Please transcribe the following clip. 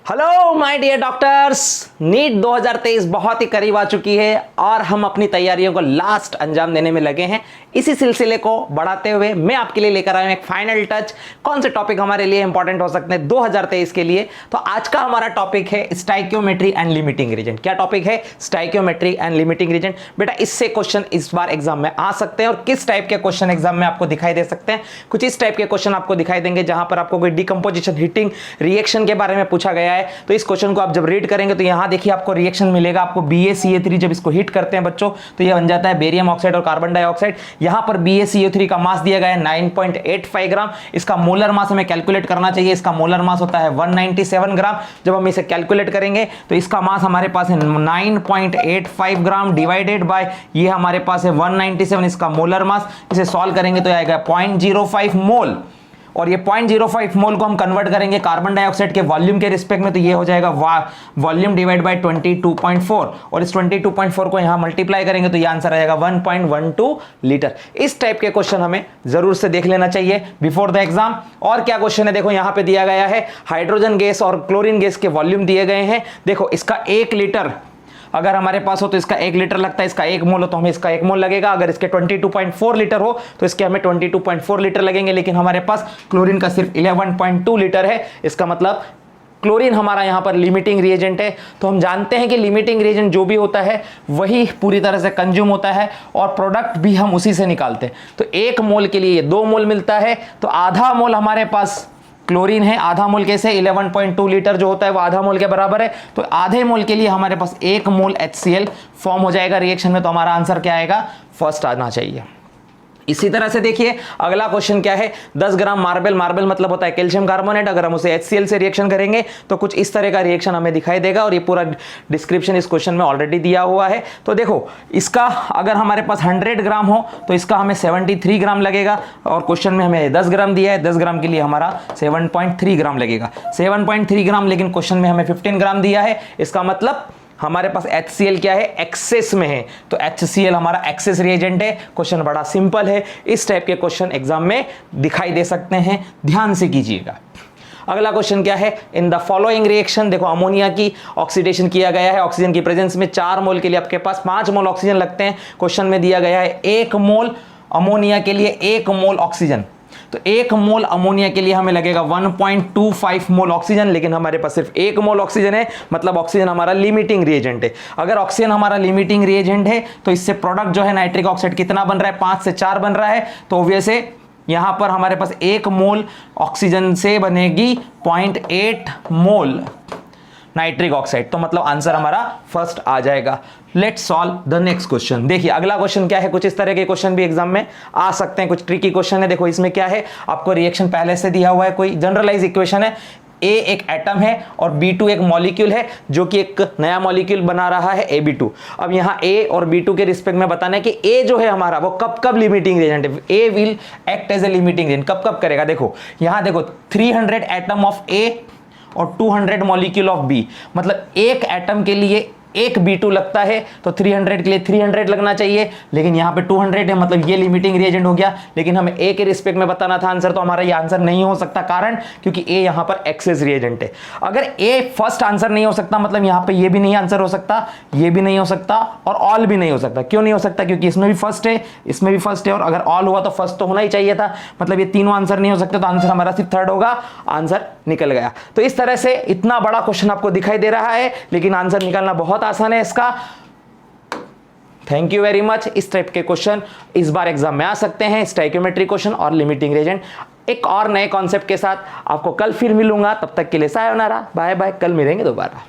Hello my dear doctors, NEET 2023 बहुत ही करीब आ चुकी है और हम अपनी तैयारियों को लास्ट अंजाम देने में लगे हैं। इसी सिलसिले को बढ़ाते हुए मैं आपके लिए लेकर आया हूं एक फाइनल टच। कौन से टॉपिक हमारे लिए इंपॉर्टेंट हो सकते हैं 2023 के लिए? तो आज का हमारा टॉपिक है स्टाइकियोमेट्री एंड लिमिटिंग रीजन। क्या टॉपिक है? Stoichiometry and limiting reagent. बेटा इससे क्वेश्चन इस बार एग्जाम में आ सकते हैं और किस टाइप के क्वेश्चन एग्जाम में आपको दिखाई दे सकते हैं? कुछ इस टाइप के क्वेश्चन आपको दिखाई देंगे जहां पर आपको कोई डिकम्पोजिशन, हीटिंग, रिएक्शन के बारे में पूछा गया है। तो इस क्वेश्चन को आप जब रीड करेंगे तो यहां देखिए आपको रिएक्शन मिलेगा। आपको BaCO3 जब इसको हीट करते हैं बच्चों तो यह बन जाता है बेरियम ऑक्साइड और कार्बन डाइऑक्साइड। यहां पर BaCO3 का मास दिया गया है 9.85 ग्राम। इसका मोलर मास हमें कैलकुलेट करना चाहिए। इसका मोलर मास होता है 197 ग्राम। जब हम इसे कैलकुलेट करेंगे तो इसका मास हमारे पास है 9.85 ग्राम डिवाइडेड बाय ये हमारे पास है 197, इसका मोलर मास। इसे सॉल्व करेंगे तो आएगा 0.05 मोल और ये 0.05 मोल को हम कन्वर्ट करेंगे कार्बन डाइऑक्साइड के वॉल्यूम के रिस्पेक्ट में तो ये हो जाएगा वॉल्यूम डिवाइड बाय 22.4 और इस 22.4 को यहां मल्टीप्लाई करेंगे तो ये आंसर आएगा 1.12 लीटर। इस टाइप के क्वेश्चन हमें जरूर से देख लेना चाहिए बिफोर द एग्जाम। और क्या क्वेश्चन है देखो यहां पे दिया गया है हाइड्रोजन गैस और क्लोरीन गैस के वॉल्यूम दिए गए हैं। देखो इसका 1 लीटर अगर हमारे पास हो तो इसका 1 लीटर लगता है, इसका 1 मोल हो तो हमें इसका 1 मोल लगेगा। अगर इसके 22.4 लीटर हो तो इसके हमें 22.4 लीटर लगेंगे। लेकिन हमारे पास क्लोरीन का सिर्फ 11.2 लीटर है। इसका मतलब क्लोरीन हमारा यहां पर लिमिटिंग रिएजेंट है। तो हम जानते हैं कि लिमिटिंग रिएजेंट जो भी होता है वही पूरी तरह से कंज्यूम होता है और प्रोडक्ट भी हम उसी से निकालते हैं। तो 1 मोल के लिए 2 मोल मिलता है तो आधा मोल हमारे पास क्लोरीन है। आधा मोल कैसे? 11.2 लीटर जो होता है वो आधा मोल के बराबर है। तो आधे मोल के लिए हमारे पास 1 मोल HCl फॉर्म हो जाएगा रिएक्शन में। तो हमारा आंसर क्या आएगा? फर्स्ट आना चाहिए। इसी तरह से देखिए अगला क्वेश्चन क्या है 10 ग्राम मार्बल मतलब होता है कैल्शियम कार्बोनेट। अगर हम उसे HCl से रिएक्शन करेंगे तो कुछ इस तरह का रिएक्शन हमें दिखाई देगा और ये पूरा डिस्क्रिप्शन इस क्वेश्चन में ऑलरेडी दिया हुआ है। तो देखो इसका अगर हमारे पास 100 ग्राम हो तो इसका हमें 73 ग्राम लगेगा और क्वेश्चन में हमें 10 ग्राम दिया है। 10 ग्राम के लिए हमारा 7.3 ग्राम लगेगा। 7.3 ग्राम लेकिन क्वेश्चन में हमें 15 ग्राम दिया है। इसका मतलब हमारे पास HCl क्या है? एक्सेस में है। तो HCl हमारा एक्सेस रिएजेंट है। क्वेश्चन बड़ा सिंपल है। इस टाइप के क्वेश्चन एग्जाम में दिखाई दे सकते हैं, ध्यान से कीजिएगा। अगला क्वेश्चन क्या है? इन द फॉलोइंग रिएक्शन देखो अमोनिया की ऑक्सीडेशन किया गया है। ऑक्सीजन की प्रेजेंस में 4 मोल के लिए आपके पास 5 मोल ऑक्सीजन लगते हैं। क्वेश्चन में दिया गया है 1 मोल अमोनिया के लिए 1 मोल ऑक्सीजन। तो 1 मोल अमोनिया के लिए हमें लगेगा 1.25 मोल ऑक्सीजन। लेकिन हमारे पास सिर्फ 1 मोल ऑक्सीजन है, मतलब ऑक्सीजन हमारा लिमिटिंग रिएजेंट है। अगर ऑक्सीजन हमारा लिमिटिंग रिएजेंट है तो इससे प्रोडक्ट जो है नाइट्रिक ऑक्साइड कितना बन रहा है? 5 से 4 बन रहा है। तो ऑब्वियस है यहां पर हमारे पास 1 मोल ऑक्सीजन से बनेगी 0.8 मोल नाइट्रिक ऑक्साइड। तो मतलब आंसर हमारा फर्स्ट आ जाएगा। Let's solve the next question. देखिए अगला क्वेश्चन क्या है? कुछ इस तरह के क्वेश्चन भी एग्जाम में आ सकते हैं। कुछ ट्रिकी क्वेश्चन है। देखो इसमें क्या है, आपको रिएक्शन पहले से दिया हुआ है। कोई जनरलाइज इक्वेशन है। A एक एटम है और B2 एक मॉलिक्यूल है जो कि एक नया मॉलिक्यूल बना रहा है AB2। अब यहाँ A और B2 के रिस्पेक्ट में बताना है कि A जो है हमारा वो कब कब लिमिटिंग रिएजेंट है। A will act as a limiting reagent. कब कब करेगा? देखो यहाँ देखो 300 एटम ऑफ A और 200 मॉलिक्यूल ऑफ B, मतलब एक एटम के लिए एक B2 लगता है तो 300 के लिए 300 लगना चाहिए। लेकिन यहाँ पे 200 है, मतलब ये लिमिटिंग रिएजेंट हो गया। लेकिन हमें A के रिस्पेक्ट में बताना था आंसर, तो हमारा ये आंसर नहीं हो सकता। कारण क्योंकि A यहाँ पर एक्सेस रिएजेंट है। अगर A फर्स्ट आंसर नहीं हो सकता मतलब यहाँ पे ये भी नहीं आंसर हो सकता, ये भी नहीं हो सकता और ऑल भी नहीं हो सकता। क्यों नहीं हो सकता? क्योंकि इसमें भी फर्स्ट है, इसमें भी फर्स्ट है और अगर ऑल हुआ तो फर्स्ट तो होना ही चाहिए था। मतलब ये तीनों आंसर नहीं हो सकते तो आंसर हमारा सिर्फ थर्ड होगा। आंसर निकल गया। तो इस तरह से इतना बड़ा क्वेश्चन आपको दिखाई दे रहा है लेकिन आंसर निकालना बहुत आसान है इसका। Thank you very much. इस टाइप के क्वेश्चन इस बार एग्जाम में आ सकते हैं, स्टाइकियोमेट्री क्वेश्चन और लिमिटिंग रिएजेंट। एक और नए कॉन्सेप्ट के साथ आपको कल फिर मिलूंगा। तब तक के लिए सायोनारा, बाय बाय। कल मिलेंगे दोबारा।